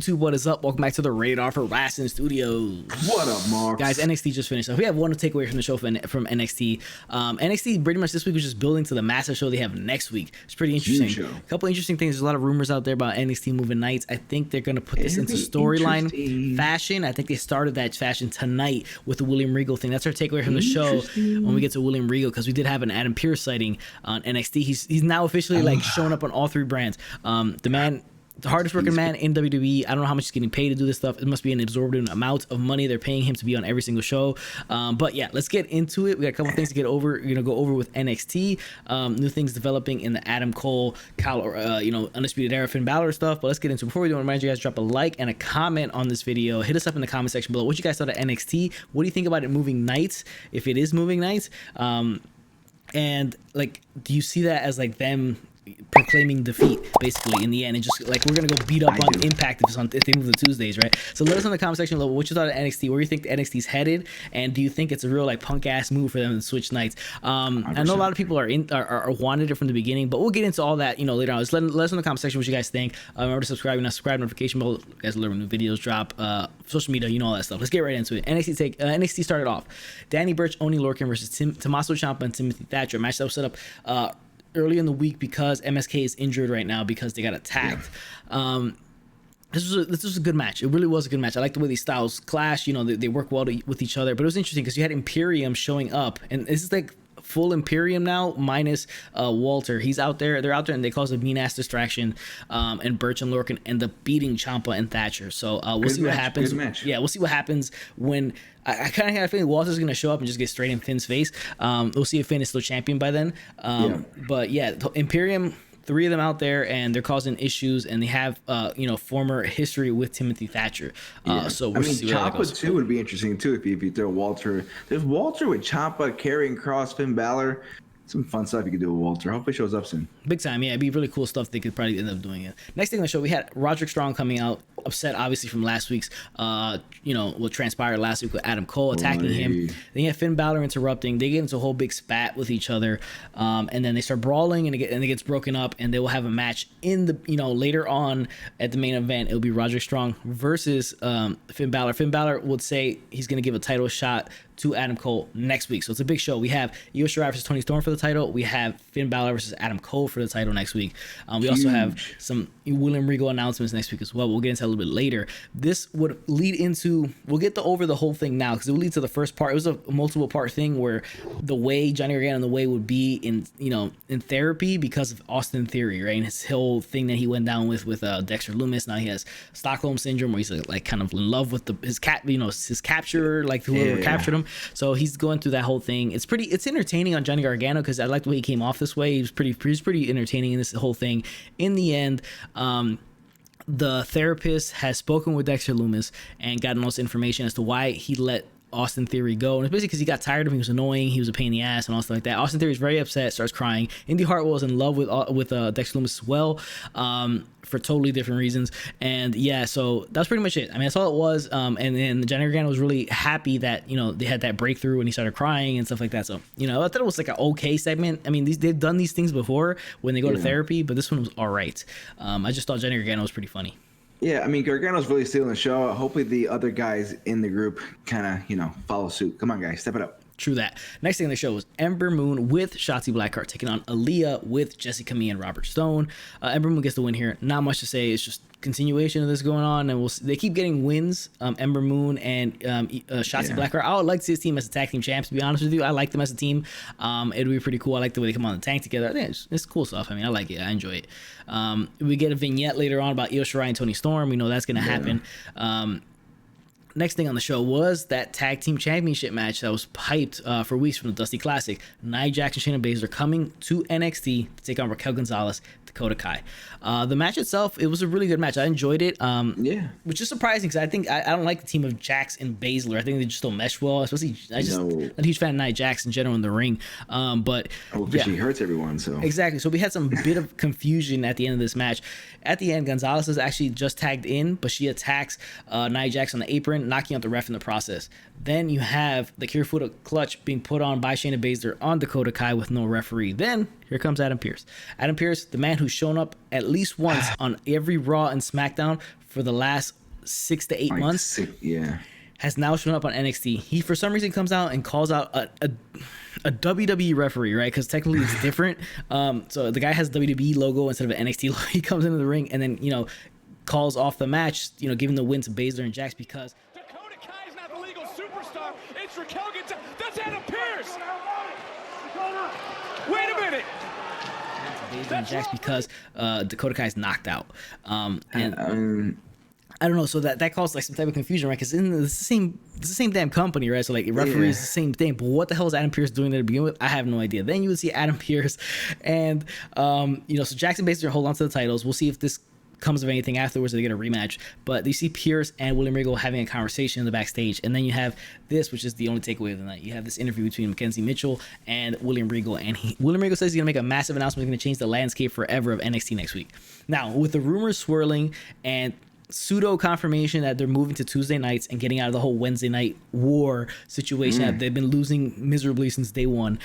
YouTube, what is up? Welcome back to the Radar for Rasslin Studios. What up, Mark? Guys, NXT just finished. So we have one takeaway from the show from NXT. NXT pretty much this week was just building to the massive show they have next week. It's pretty interesting. A couple interesting things. There's a lot of rumors out there about NXT moving nights. I think they're going to put this into storyline fashion. I think they started that fashion tonight with the William Regal thing. That's our takeaway from the show when we get to William Regal, because we did have an Adam Pearce sighting on NXT. He's now officially like showing up on all three brands. The man, the hardest working man in WWE. I don't know how much he's getting paid to do this stuff. It must be an exorbitant amount of money they're paying him to be on every single show. But yeah, let's get into it. We got a couple things to get over. We're gonna go over with NXT. New things developing in the Adam Cole, Undisputed Era, Finn Balor stuff. But let's get into it. Before we do, I want to remind you guys, drop a like and a comment on this video. Hit us up in the comment section below. What you guys thought of NXT? What do you think about it moving nights? If it is moving nights, and like, do you see that as like them proclaiming defeat basically in the end, and just like we're gonna go beat up on Impact if they move to Tuesdays, right? So let us know in the comment section below what you thought of NXT, where you think the NXT's headed, and do you think it's a real like punk ass move for them to switch nights? I know a lot of people are wanted it from the beginning, but we'll get into all that later on. Just let us know in the comment section what you guys think. Remember to subscribe notification bell. You guys will learn when new videos drop. Social media, all that stuff. Let's get right into it. NXT started off. Danny Burch, Oney, Lorcan versus Tomasso, Ciampa, and Timothy Thatcher. A match that was set up early in the week because MSK is injured right now because they got attacked. This was a good match. It really was a good match. I like the way these styles clash. They work well with each other. But it was interesting because you had Imperium showing up, and this is like full Imperium now minus Walter. He's out there. They're out there, and they cause a mean ass distraction. And Burch and Lorcan end up beating Ciampa and Thatcher. So we'll see what happens. Yeah, we'll see what happens when. I kind of had a feeling Walter's going to show up and just get straight in Finn's face. We'll see if Finn is still champion by then. But yeah, Imperium, three of them out there, and they're causing issues, and they have former history with Timothy Thatcher. So we'll see where that goes. Ciampa too would be interesting too if you throw Walter. There's Walter with Ciampa carrying cross Finn Balor. Some fun stuff you could do with Walter. Hopefully shows up soon. Big time, yeah. It'd be really cool stuff. They could probably end up doing it. Next thing on the show, we had Roderick Strong coming out, upset obviously from last week's, what transpired last week with Adam Cole attacking him. Then you have Finn Balor interrupting. They get into a whole big spat with each other, and then they start brawling, and it gets broken up, and they will have a match in the later on at the main event. It'll be Roderick Strong versus Finn Balor. Finn Balor would say he's going to give a title shot to Adam Cole next week. So it's a big show. We have Io Shirai versus Toni Storm for the title. We have Finn Balor versus Adam Cole for the title next week. We also have some William Regal announcements next week as well. We'll get into that a little bit later. This would lead into, we'll get over the whole thing now because it will lead to the first part. It was a multiple part thing where the way Johnny Gargano and the way would be in therapy because of Austin Theory, right? And his whole thing that he went down with Dexter Lumis. Now he has Stockholm syndrome where he's like kind of in love with his capture, like whoever captured him. So he's going through that whole thing. It's entertaining on Johnny Gargano because I like the way he came off this way. He was pretty entertaining in this whole thing. In the end, the therapist has spoken with Dexter Lumis and gotten all this information as to why he let Austin Theory go, and it's basically because he got tired of him. He was annoying, he was a pain in the ass, and all stuff like that. Austin Theory is very upset, starts crying. Indy Hartwell is in love with Dexter Lumis as well, for totally different reasons. And yeah, so that's pretty much it. I mean, that's all it was. And then Johnny Gargano was really happy that they had that breakthrough and he started crying and stuff like that. So I thought it was like an okay segment. I mean, they've done these things before when they go to therapy, but this one was all right. I just thought Johnny Gargano was pretty funny. Yeah, I mean, Gargano's really stealing the show. Hopefully the other guys in the group kind of, follow suit. Come on, guys, step it up. True that. Next thing on the show was Ember Moon with Shotzi Blackheart taking on Aaliyah with Jessica Mee and Robert Stone. Ember Moon gets the win here. Not much to say. It's just continuation of this going on, and they keep getting wins. Ember Moon and Shotzi Blackheart. I would like to see this team as a tag team champs. To be honest with you, I like them as a team. It'd be pretty cool. I like the way they come on the tank together. I think it's cool stuff. I mean, I like it. I enjoy it. We get a vignette later on about Io Shirai and Toni Storm. We know that's going to happen. Next thing on the show was that tag team championship match that was hyped for weeks from the Dusty Classic. Nia Jax and Shayna Baszler coming to NXT to take on Raquel Gonzalez, Dakota Kai. The match itself, it was a really good match. I enjoyed it. Which is surprising because I think I don't like the team of Jax and Baszler. I think they just don't mesh well. Especially, I'm a huge fan of Nia Jax in general in the ring. But she hurts everyone. So exactly. So we had some bit of confusion at the end of this match. At the end, Gonzalez is actually just tagged in, but she attacks Nia Jax on the apron, knocking out the ref in the process. Then you have the Kirifuda clutch being put on by Shayna Baszler on Dakota Kai with no referee. Then here comes Adam Pearce. Adam Pearce, the man who's shown up at least once on every Raw and SmackDown for the last 6 to 8 months. Has now shown up on NXT. He, for some reason, comes out and calls out a WWE referee, right? Because technically it's different. So the guy has WWE logo instead of an NXT logo. He comes into the ring and then, calls off the match, giving the win to Baszler and Jax because Dakota Kai is not the legal superstar. It's Raquel Gonzalez. That's Adam Pearce. Wait a minute. Baszler and Jax because Dakota Kai is knocked out. I don't know, so that caused like some type of confusion, right? Because it's the same damn company, right? So like referees the same thing, but what the hell is Adam Pearce doing there to begin with? I have no idea. Then you would see Adam Pearce, and so Jackson Baszler hold on to the titles. We'll see if this comes of anything afterwards. They get a rematch, but you see Pearce and William Regal having a conversation in the backstage, and then you have this, which is the only takeaway of the night. You have this interview between Mackenzie Mitchell and William Regal, and William Regal says he's gonna make a massive announcement. He's gonna change the landscape forever of NXT next week. Now, with the rumors swirling and pseudo confirmation that they're moving to Tuesday nights and getting out of the whole Wednesday night war situation that they've been losing miserably since day one.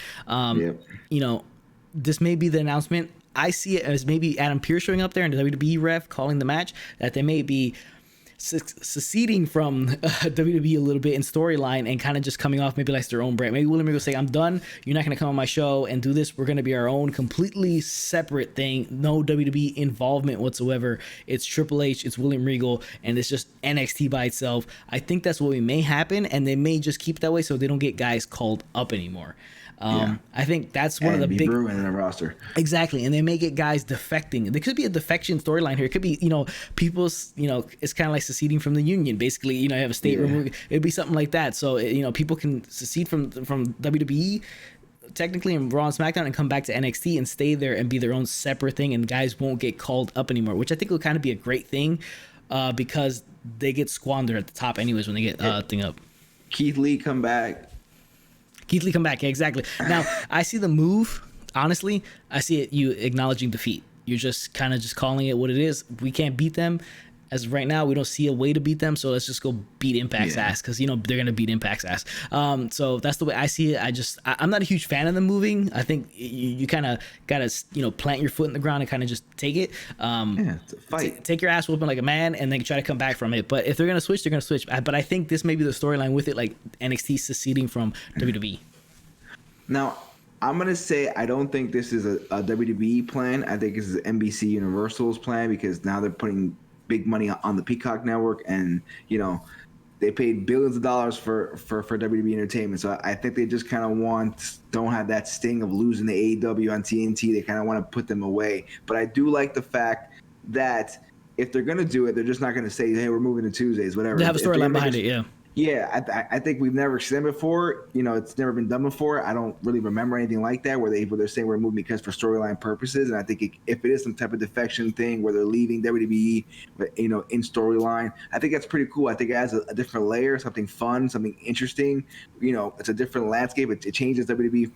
This may be the announcement. I see it as maybe Adam Pearce showing up there and the WWE ref calling the match, that they may be seceding from WWE a little bit in storyline and kind of just coming off maybe like their own brand. Maybe William Regal say, I'm done. You're not going to come on my show and do this. We're going to be our own completely separate thing. No WWE involvement whatsoever. It's Triple H, it's William Regal, and it's just NXT by itself. I think that's what may happen, and they may just keep it that way so they don't get guys called up anymore. I think that's one of the big ruining the roster. Exactly, and they may get guys defecting. There could be a defection storyline here. It could be, people's, it's kind of like seceding from the union. Basically, you have a state removing. It'd be something like that. So people can secede from WWE technically in Raw and SmackDown and come back to NXT and stay there and be their own separate thing, and guys won't get called up anymore, which I think will kind of be a great thing because they get squandered at the top anyways when they get thing up. Keith Lee come back. Yeah, exactly. Now, I see the move. Honestly, I see it you acknowledging defeat. You're just kind of just calling it what it is. We can't beat them. As of right now, we don't see a way to beat them, so let's just go beat Impact's ass because, they're going to beat Impact's ass. So that's the way I see it. I'm not a huge fan of them moving. I think you kind of got to, plant your foot in the ground and kind of just take it. It's a fight. Take your ass whooping like a man and then try to come back from it. But if they're going to switch, they're going to switch. But I think this may be the storyline with it, like NXT seceding from WWE. Now, I'm going to say I don't think this is a WWE plan. I think this is NBC Universal's plan because now they're putting big money on the Peacock network, and they paid billions of dollars for WWE Entertainment. So I think they just kind of don't have that sting of losing the AEW on TNT. They kind of want to put them away. But I do like the fact that if they're going to do it, they're just not going to say, hey, we're moving to Tuesdays, whatever. They have a storyline behind it, yeah. Yeah, I think we've never seen it before. It's never been done before. I don't really remember anything like that where they're saying we're moving because for storyline purposes. And I think if it is some type of defection thing where they're leaving WWE, in storyline, I think that's pretty cool. I think it adds a different layer, something fun, something interesting. It's a different landscape. It changes WWE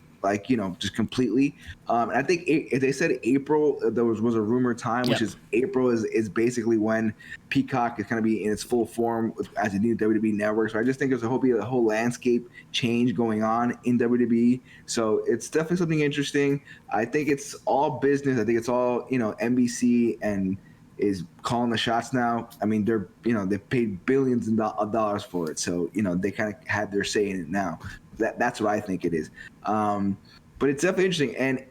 just completely. And I think if they said April, there was a rumor time, which is April is basically when Peacock is going to be in its full form as a new WWE network. So I just think there's a whole landscape change going on in WWE. So it's definitely something interesting. I think it's all business. I think it's all, NBC and is calling the shots now. I mean, they paid billions of dollars for it. So, they kind of had their say in it now. That's what I think it is. But it's definitely interesting. And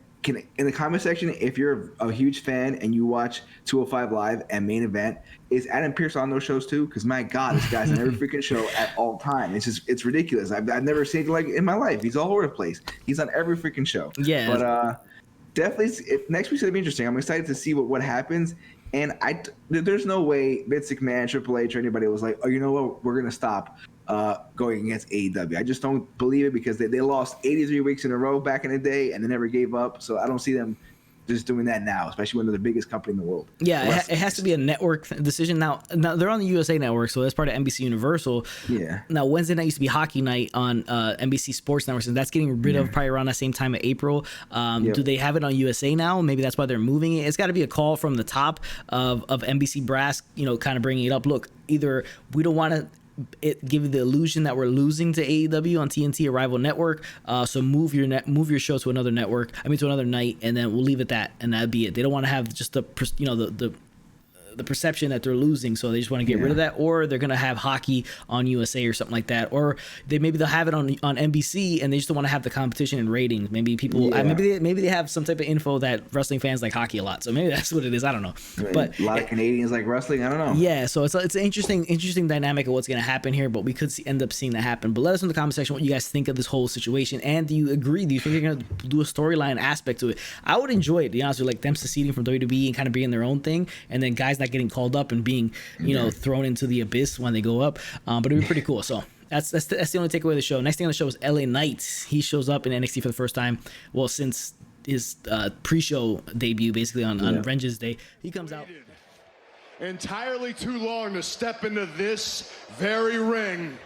in the comment section, if you're a huge fan and you watch 205 Live and Main Event, is Adam Pearce on those shows too? Because my God, this guy's on every freaking show at all time. It's ridiculous. I've never seen it like in my life. He's all over the place. He's on every freaking show. Yeah. But definitely, next week's gonna be interesting. I'm excited to see what happens. And there's no way Vince McMahon, Triple H, or anybody was like, oh, you know what, we're gonna stop going against AEW. I just don't believe it because they lost 83 weeks in a row back in the day and they never gave up. So I don't see them just doing that now, especially when they're the biggest company in the world. Yeah, it has to be a network decision. Now they're on the USA Network, so that's part of NBC Universal. Yeah. Now Wednesday night used to be Hockey Night on NBC Sports Network, so that's getting rid of probably around the same time of April. Do they have it on USA now? Maybe that's why they're moving it. It's got to be a call from the top of NBC brass, kind of bringing it up. Look, either we don't want to give you the illusion that we're losing to AEW on TNT, a rival network. So move your show to another network. To another night, and then we'll leave it that, and that'd be it. They don't want to have just the the perception that they're losing, so they just want to get rid of that, or they're gonna have hockey on USA or something like that, or they'll have it on NBC and they just don't want to have the competition in ratings. Maybe people maybe they have some type of info that wrestling fans like hockey a lot, so maybe that's what it is. I don't know, but a lot of Canadians like wrestling. I don't know. Yeah, so it's an interesting dynamic of what's gonna happen here, but we could end up seeing that happen. But let us know in the comment section what you guys think of this whole situation, and do you agree? Do you think they're gonna do a storyline aspect to it? I would enjoy it, to be honest with you, like them seceding from WWE and kind of being their own thing, and then guys not getting called up and being thrown into the abyss when they go up. But it'd be pretty cool. So that's the only takeaway of the show. Next thing on the show is LA Knight. He shows up in NXT for the first time. Well, since his pre-show debut, basically on Vengeance Day, he comes out. Entirely too long to step into this very ring.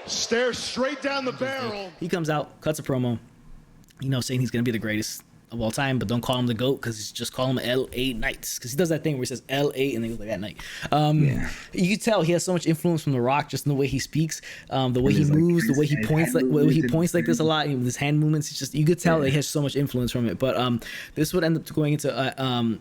Stare straight down the barrel. He comes out, cuts a promo, saying he's gonna be the greatest of all time, but don't call him the GOAT, because just call him LA Knights, because he does that thing where he says LA and then goes like that night. You can tell he has so much influence from The Rock, just in the way he speaks, the way he moves, the way he points, like this a lot, and his hand movements. It's just, you could tell that he has so much influence from it. But this would end up going into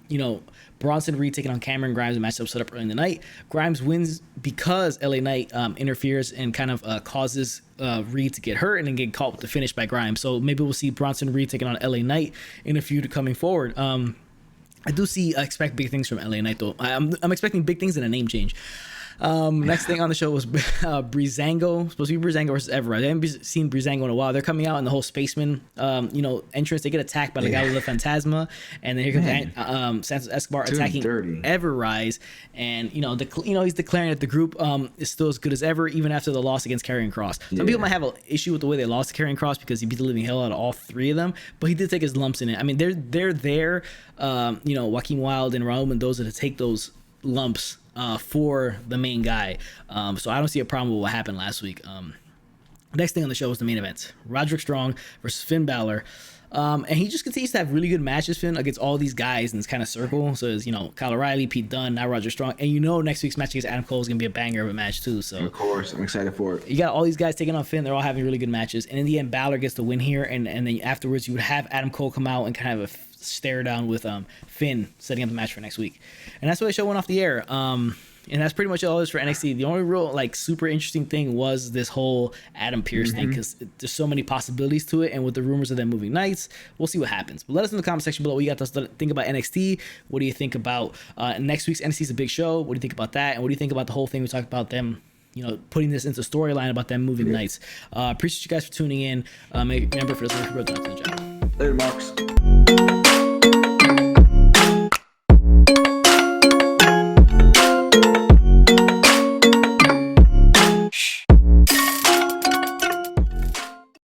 Bronson Reed taking on Cameron Grimes, a matchup set up early in the night. Grimes wins because LA Knight interferes and kind of causes Reed to get hurt and then get caught with the finish by Grimes. So maybe we'll see Bronson Reed taking on LA Knight in a feud coming forward. I expect big things from LA Knight, though. I'm expecting big things and a name change. Next thing on the show was Breezango. Supposed to be Breezango versus Everett. I haven't seen Breezango in a while. They're coming out in the whole spaceman entrance. They get attacked by Legado Fantasma, and then here comes Santos Escobar attacking Everrise, and he's declaring that the group is still as good as ever, even after the loss against Karrion Kross. Some people might have an issue with the way they lost to Karrion Kross because he beat the living hell out of all three of them, but he did take his lumps in it. I mean, they're there, Joaquin Wilde and Raul Mendoza to take those lumps for the main guy. So I don't see a problem with what happened last week. Next thing on the show was the main event. Roderick Strong versus Finn Balor. And he just continues to have really good matches, Finn, against all these guys in this kind of circle. So it's, Kyle O'Reilly, Pete Dunne, now Roderick Strong. And next week's match against Adam Cole is going to be a banger of a match too. So of course, I'm excited for it. You got all these guys taking on Finn. They're all having really good matches. And in the end, Balor gets the win here. And then afterwards, you would have Adam Cole come out and kind of have a stare down with Finn setting up the match for next week. And that's why the show went off the air. And that's pretty much all it is for NXT. The only real super interesting thing was this whole Adam Pearce thing, because there's so many possibilities to it, and with the rumors of them moving nights, we'll see what happens. But let us know in the comment section below what you got to think about NXT. What do you think about next week's NXT is a big show? What do you think about that? And what do you think about the whole thing we talked about them putting this into storyline about them moving nights? Appreciate you guys for tuning in. Remember, for this, Later, Marks.